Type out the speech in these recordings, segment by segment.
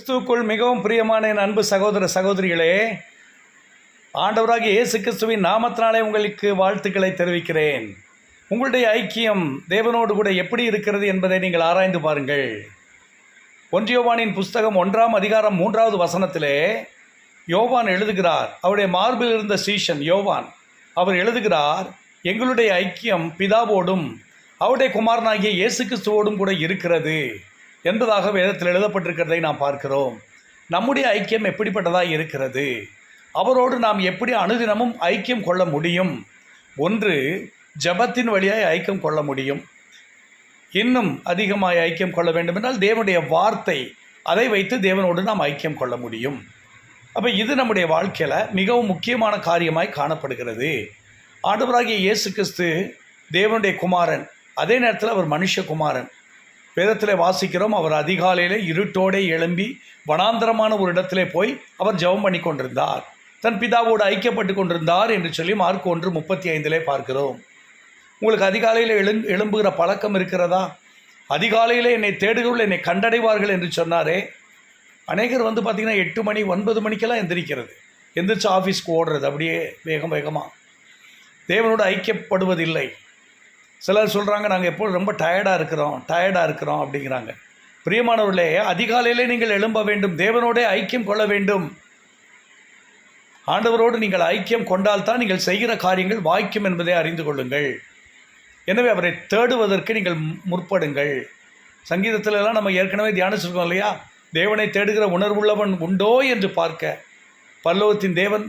கிறிஸ்துவுக்குள் மிகவும் பிரியமான என் அன்பு சகோதர சகோதரிகளே, ஆண்டவராகிய இயேசு கிறிஸ்துவின் நாமத்தினாலே உங்களுக்கு வாழ்த்துக்களை தெரிவிக்கிறேன். உங்களுடைய ஐக்கியம் தேவனோடு கூட எப்படி இருக்கிறது என்பதை நீங்கள் ஆராய்ந்து பாருங்கள். 1 யோவானின் புஸ்தகம் 1ஆம் அதிகாரம் 3வது வசனத்திலே யோவான் எழுதுகிறார். அவருடைய மார்பில் இருந்த சீஷன் யோவான் அவர் எழுதுகிறார், எங்களுடைய ஐக்கியம் பிதாவோடும் அவருடைய குமாரனாகிய இயேசு கிறிஸ்துவோடும் கூட இருக்கிறது என்பதாக வேதத்தில் எழுதப்பட்டிருக்கிறதை நாம் பார்க்கிறோம். நம்முடைய ஐக்கியம் எப்படிப்பட்டதாக இருக்கிறது? அவரோடு நாம் எப்படி அனுதினமும் ஐக்கியம் கொள்ள முடியும்? ஒன்று, ஜபத்தின் வழியாய் ஐக்கியம் கொள்ள முடியும். இன்னும் அதிகமாக ஐக்கியம் கொள்ள வேண்டும் என்றால் தேவனுடைய வார்த்தை, அதை வைத்து தேவனோடு நாம் ஐக்கியம் கொள்ள முடியும். அப்போ இது நம்முடைய வாழ்க்கையில் மிகவும் முக்கியமான காரியமாய் காணப்படுகிறது. ஆண்டவராகிய இயேசு கிறிஸ்து தேவனுடைய குமாரன், அதே நேரத்தில் அவர் மனுஷகுமாரன். வேதத்தில் வாசிக்கிறோம், அவர் அதிகாலையில் இருட்டோடே எழும்பி வனாந்தரமான ஒரு இடத்திலே போய் அவர் ஜெபம் பண்ணி கொண்டிருந்தார், தன் பிதாவோடு ஐக்கியப்பட்டு கொண்டிருந்தார் என்று சொல்லி மார்க் 1:35 பார்க்கிறோம். உங்களுக்கு அதிகாலையில் எழும்புகிற பழக்கம் இருக்கிறதா? அதிகாலையில் என்னை தேடுகிறவர்கள் என்னை கண்டடைவார்கள் என்று சொன்னாரே. அநேகர் பார்த்திங்கன்னா 8 மணி 9 மணிக்கெல்லாம் எந்திரிக்கிறது, எந்திரிச்சு ஆஃபீஸ்க்கு ஓடுறது, அப்படியே வேகமாக தேவனோடு ஐக்கியப்படுவதில்லை. சிலர் சொல்கிறாங்க, நாங்கள் எப்போது ரொம்ப டயர்டாக இருக்கிறோம் அப்படிங்கிறாங்க. பிரியமானவர்களே, அதிகாலையிலே நீங்கள் எழும்ப வேண்டும், தேவனோடே ஐக்கியம் கொள்ள வேண்டும். ஆண்டவரோடு நீங்கள் ஐக்கியம் கொண்டால்தான் நீங்கள் செய்கிற காரியங்கள் வாய்க்கும் என்பதை அறிந்து கொள்ளுங்கள். எனவே அவரை தேடுவதற்கு நீங்கள் முற்படுங்கள். சங்கீதத்திலெல்லாம் நம்ம ஏற்கனவே தியானிச்சிருக்கோம் இல்லையா? தேவனை தேடுகிற உணர்வுள்ளவன் உண்டோ என்று பார்க்க பரலோகத்தின் தேவன்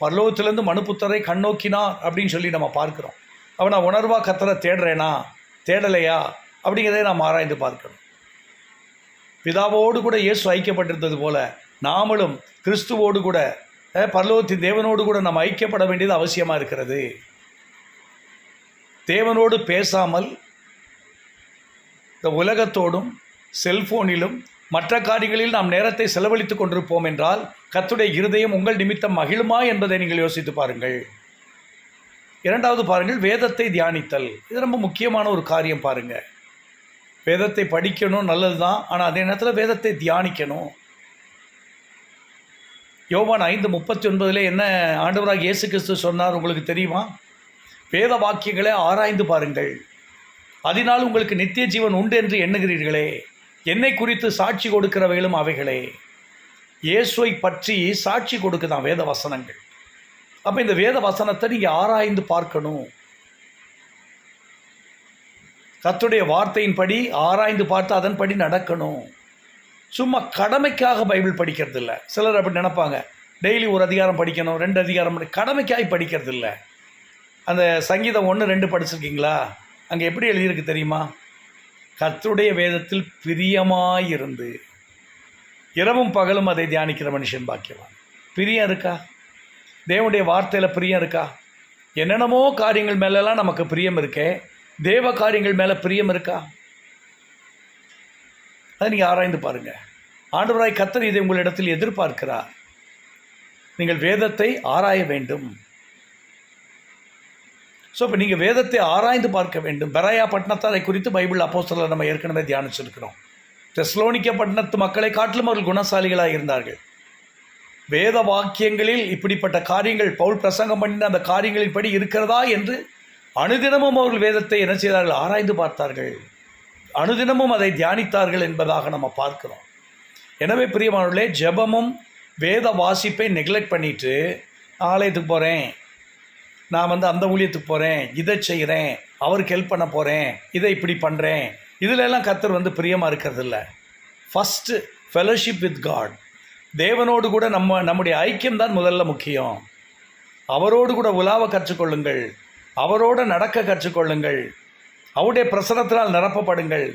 பரலோகத்திலிருந்து மனுப்புத்தரை கண்ணோக்கினார் அப்படின்னு சொல்லி நம்ம பார்க்குறோம். அவன் நான் உணர்வாக கர்த்தரை தேடுறேனா தேடலையா அப்படிங்கிறதை நாம் ஆராய்ந்து பார்க்கணும். பிதாவோடு கூட இயேசு ஐக்கியப்பட்டிருந்தது போல நாமளும் கிறிஸ்துவோடு கூட பரலோகத்தின் தேவனோடு கூட நாம் ஐக்கியப்பட வேண்டியது அவசியமாக இருக்கிறது. தேவனோடு பேசாமல் இந்த உலகத்தோடும் செல்போனிலும் மற்ற காரியங்களில் நாம் நேரத்தை செலவழித்து கொண்டிருப்போம் என்றால் கர்த்தருடைய இருதயம் உங்கள் நிமித்தம் மகிழுமா என்பதை நீங்கள் யோசித்து பாருங்கள். இரண்டாவது பாருங்கள், வேதத்தை தியானித்தல். இது ரொம்ப முக்கியமான ஒரு காரியம். பாருங்கள், வேதத்தை படிக்கணும், நல்லது தான். ஆனால் அதே நேரத்தில் வேதத்தை தியானிக்கணும். யோவான் 5:39 என்ன ஆண்டவராக இயேசு கிறிஸ்து சொன்னார் உங்களுக்கு தெரியுமா? வேத வாக்கியங்களை ஆராய்ந்து பாருங்கள், அதனால் உங்களுக்கு நித்திய ஜீவன் உண்டு என்று எண்ணுகிறீர்களே. என்னை குறித்து சாட்சி கொடுக்கிறவைகளும் அவைகளே. இயேசுவை பற்றி சாட்சி கொடுக்குதான் வேத வசனங்கள். அப்போ இந்த வேத வசனத்தை நீங்கள் ஆராய்ந்து பார்க்கணும். கர்த்தருடைய வார்த்தையின்படி ஆராய்ந்து பார்த்து அதன்படி நடக்கணும். சும்மா கடமைக்காக பைபிள் படிக்கிறது இல்லை. சிலர் அப்படி நினைப்பாங்க, டெய்லி ஒரு அதிகாரம் படிக்கணும், 2 அதிகாரம் கடமைக்காக படிக்கிறது இல்லை. அந்த சங்கீதம் 1-2 படிச்சிருக்கீங்களா? அங்கே எப்படி எழுதியிருக்கு தெரியுமா? கர்த்தருடைய வேதத்தில் பிரியமாயிருந்து இரவும் பகலும் அதை தியானிக்கிற மனுஷன் பாக்கியவான். பிரியம் இருக்கா? தேவனுடைய வார்த்தையில் பிரியம் இருக்கா? என்னென்னமோ காரியங்கள் மேலெல்லாம் நமக்கு பிரியம் இருக்கே, தேவ காரியங்கள் மேலே பிரியம் இருக்கா? அதை நீங்கள் ஆராய்ந்து பாருங்கள். ஆண்டவராய் கர்த்தர் இதை உங்களிடத்தில் எதிர்பார்க்கிறார். நீங்கள் வேதத்தை ஆராய வேண்டும். ஸோ இப்போ நீங்கள் வேதத்தை ஆராய்ந்து பார்க்க வேண்டும். பெராயா பட்டணத்தாரை குறித்து பைபிள் அப்போஸ்தலர் நம்ம ஏற்கனவே தியானிச்சிருக்கிறோம். தெஸ்லோனிக்கே பட்டணத்து மக்களை காட்டிலும் அவர்கள் குணசாலிகளாக இருந்தார்கள். வேத வாக்கியங்களில் இப்படிப்பட்ட காரியங்கள் பவுல் பிரசங்கம் பண்ணின அந்த காரியங்களின் படி இருக்கிறதா என்று அனுதினமும் அவர்கள் வேதத்தை என்ன செய்தார்கள்? ஆராய்ந்து பார்த்தார்கள், அனுதினமும் அதை தியானித்தார்கள் என்பதாக நம்ம பார்க்கிறோம். எனவே பிரியமானவர்களே, ஜெபமும் வேத வாசிப்பை நெக்லெக்ட் பண்ணிவிட்டு ஆலயத்துக்கு போகிறேன், நான் அந்த ஊழியத்துக்கு போகிறேன், இதை செய்கிறேன், அவருக்கு ஹெல்ப் பண்ண போகிறேன், இதை இப்படி பண்ணுறேன், இதிலெல்லாம் கர்த்தர் பிரியமாக இருக்கிறது இல்லை. ஃபஸ்ட்டு ஃபெலோஷிப் வித் காட், தேவனோடு கூட நம்முடைய ஐக்கியம்தான் முதல்ல முக்கியம். அவரோடு கூட உலாவ கற்றுக்கொள்ளுங்கள், அவரோடு நடக்க கற்றுக்கொள்ளுங்கள், அவருடைய பிரசனத்தினால் நிரப்பப்படுங்கள்.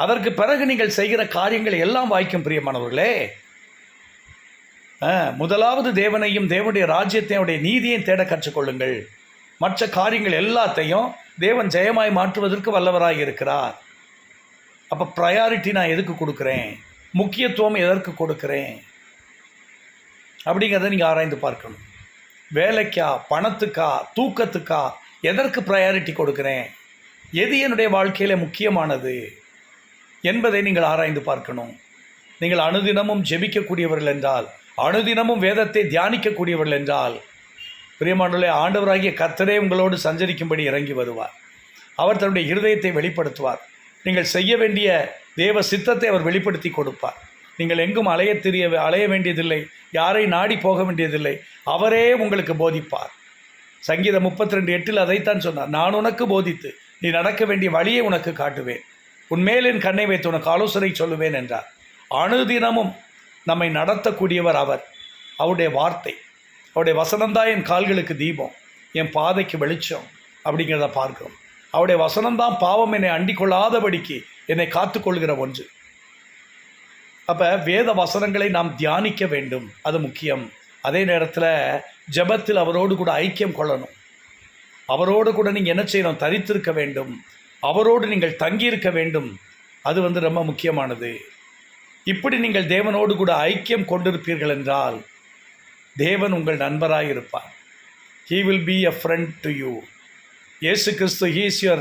அதற்கு பிறகு நீங்கள் செய்கிற காரியங்கள் எல்லாம் வாய்க்கும். பிரியமானவர்களே, முதலாவது தேவனையும் தேவனுடைய ராஜ்யத்தையும் அவருடைய நீதியையும் தேட கற்றுக்கொள்ளுங்கள். மற்ற காரியங்கள் எல்லாத்தையும் தேவன் ஜெயமாய் மாற்றுவதற்கு வல்லவராக இருக்கிறார். அப்போ ப்ரையாரிட்டி நான் எதுக்கு கொடுக்குறேன், முக்கியத்துவம் எதற்கு கொடுக்குறேன் அப்படிங்கிறத நீங்கள் ஆராய்ந்து பார்க்கணும். வேலைக்கா, பணத்துக்கா, தூக்கத்துக்கா, எதற்கு ப்ரையாரிட்டி கொடுக்குறேன், எது என்னுடைய வாழ்க்கையில் முக்கியமானது என்பதை நீங்கள் ஆராய்ந்து பார்க்கணும். நீங்கள் அனுதினமும் ஜெபிக்கக்கூடியவர்கள் என்றால், அனுதினமும் வேதத்தை தியானிக்கக்கூடியவர்கள் என்றால், பிரியமானவர்களே, ஆண்டவராகிய கர்த்தரே உங்களோடு சஞ்சரிக்கும்படி இறங்கி வருவார். அவர் தன்னுடைய இருதயத்தை வெளிப்படுத்துவார். நீங்கள் செய்ய வேண்டிய தேவ சித்தத்தை அவர் வெளிப்படுத்தி கொடுப்பார். நீங்கள் எங்கும் அலைய வேண்டியதில்லை, யாரை நாடி போக வேண்டியதில்லை. அவரே உங்களுக்கு போதிப்பார். சங்கீதம் 32:8 அதைத்தான் சொன்னார். நான் உனக்கு போதித்து நீ நடக்க வேண்டிய வழியை உனக்கு காட்டுவேன், உன்மேல் என் கண்ணை வைத்து உனக்கு ஆலோசனை சொல்லுவேன் என்றார். அனுதினமும் நம்மை நடத்தக்கூடியவர் அவர். அவருடைய வார்த்தை, அவருடைய வசனம்தான் என் கால்களுக்கு தீபம், என் பாதைக்கு வெளிச்சம் அப்படிங்கிறத பார்க்கிறோம். அவருடைய வசனம்தான் பாவம் என்னை அண்டிக் கொள்ளாதபடிக்கு என்னை காத்துக்கொள்கிற ஒன்று. அப்போ வேத வசனங்களை நாம் தியானிக்க வேண்டும், அது முக்கியம். அதே நேரத்தில் ஜெபத்தில் அவரோடு கூட ஐக்கியம் கொள்ளணும். அவரோடு கூட நீங்கள் என்ன செய்யணும்? தரித்திருக்க வேண்டும். அவரோடு நீங்கள் தங்கியிருக்க வேண்டும். அது ரொம்ப முக்கியமானது. இப்படி நீங்கள் தேவனோடு கூட ஐக்கியம் கொண்டிருப்பீர்கள் என்றால் தேவன் உங்கள் நண்பராக இருப்பார். He will be a friend to you. இயேசு கிறிஸ்து, he is your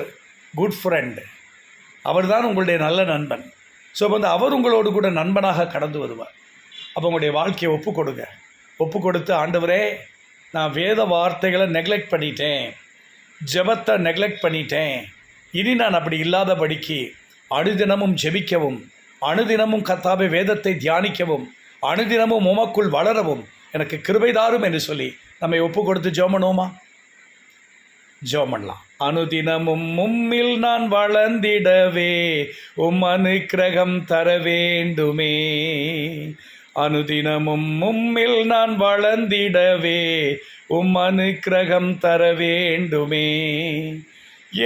good friend. அவர் தான் உங்களுடைய நல்ல நண்பன். ஸோ அவர் உங்களோடு கூட நண்பனாக கடந்து வருவார். அப்போ உங்களுடைய வாழ்க்கையை ஒப்பு கொடுத்து, ஆண்டவரே, நான் வேத வார்த்தைகளை நெக்லெக்ட் பண்ணிட்டேன், ஜெபத்தை நெக்லெக்ட் பண்ணிட்டேன், இனி நான் அப்படி இல்லாதபடிக்கு அனுதினமும் ஜெபிக்கவும், அனுதினமும் கர்த்தாவே வேதத்தை தியானிக்கவும், அனுதினமும் உமக்குள் வளரவும் எனக்கு கிருபை தாரும் என்று சொல்லி நம்மை ஒப்பு கொடுத்து ஜெபம் பண்ணுவோமா? ஜெபம் பண்ணலாம். அனுதினமும் உம்மில் நான் வளர்ந்திடவே அனுக்கிரகம் தர வேண்டுமே. அனுதினமும் உம்மில் நான் வளர்ந்திடவே அனுக்கிரகம் தர வேண்டுமே.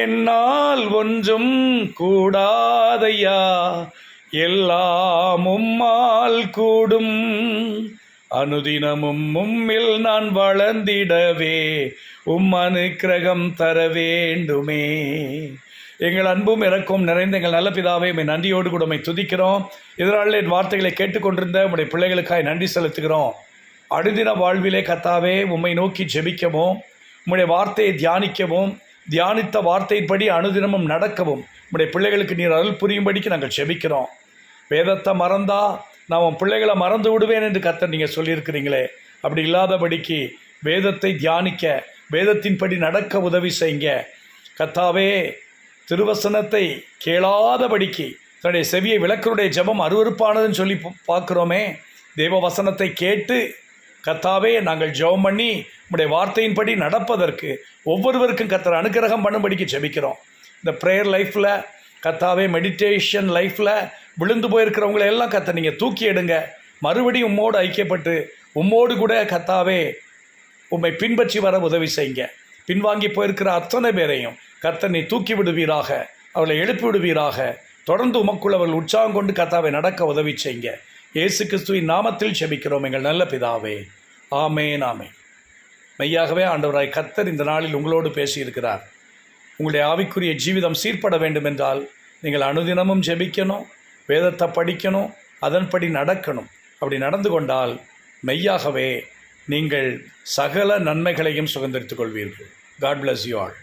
என்னால் ஒன்றும் கூடாதையா, எல்லாம் உம்மால் கூடும். அனுதினமும் உம்மில் நான் வளர்ந்திடவே அனுக்கிரகம் தர வேண்டுமே. எங்கள் அன்பும் இறக்கும் நிறைந்த எங்கள் நல்ல பிதாவே, உம்மை நன்றியோடு கூட உம்மை துதிக்கிறோம். இதனால் என் வார்த்தைகளை கேட்டுக்கொண்டிருந்த உம்முடைய பிள்ளைகளுக்காய் நன்றி செலுத்துகிறோம். அனுதின வாழ்விலே கர்த்தாவே உம்மை நோக்கி ஜெபிக்கவும், உம்முடைய வார்த்தையை தியானிக்கவும், தியானித்த வார்த்தையின்படி அனுதினமும் நடக்கவும் உம்முடைய பிள்ளைகளுக்கு நீர் அருள் புரியும்படிக்கு நாங்கள் ஜெபிக்கிறோம். வேதத்தை மறந்தா நான் உன் பிள்ளைகளை மறந்து விடுவேன் என்று கர்த்தர் நீங்கள் சொல்லியிருக்கிறீங்களே, அப்படி இல்லாதபடிக்கு வேதத்தை தியானிக்க, வேதத்தின்படி நடக்க உதவி செய்யுங்க கர்த்தாவே. திருவசனத்தை கேளாதபடிக்கு தன்னுடைய செவியை விளக்கருடைய ஜெபம் அருவருப்பானதுன்னு சொல்லி பார்க்குறோமே. தேவ வசனத்தை கேட்டு கர்த்தாவே நாங்கள் ஜெபம் பண்ணி உம்முடைய வார்த்தையின்படி நடப்பதற்கு ஒவ்வொருவருக்கும் கர்த்தர் அனுக்கிரகம் பண்ணும்படிக்கு ஜெபிக்கிறோம். இந்த ப்ரேயர் லைஃப்பில் கர்த்தாவே, மெடிடேஷன் லைஃப்பில் விழுந்து போயிருக்கிறவங்களை எல்லாம் கர்த்தர் நீங்கள் தூக்கி எடுங்க. மறுபடியும் உம்மோடு ஐக்கியப்பட்டு உம்மோடு கூட கர்த்தாவே உம்மை பின்பற்றி வர உதவி செய்யுங்க. பின்வாங்கி போயிருக்கிற அத்தனை பேரையும் கர்த்தர் நீ தூக்கி விடுவீராக, அவளை எழுப்பி விடுவீராக. தொடர்ந்து உமக்குள் அவர்கள் உற்சாகம் கொண்டு கர்த்தாவை நடக்க உதவி செய்யுங்க. இயேசு கிறிஸ்துவின் நாமத்தில் ஜெபிக்கிறோம் எங்கள் நல்ல பிதாவே. ஆமென், ஆமென். மெய்யாகவே ஆண்டவராய் கர்த்தர் இந்த நாளில் உங்களோடு பேசியிருக்கிறார். உங்களுடைய ஆவிக்குரிய ஜீவிதம் சீர்பட வேண்டும் என்றால் நீங்கள் அனுதினமும் ஜெபிக்கணும், வேதத்தை படிக்கணும், அதன்படி நடக்கணும். அப்படி நடந்து கொண்டால் மெய்யாகவே நீங்கள் சகல நன்மைகளையும் சுதந்திரித்துக் கொள்வீர்கள். God bless you all.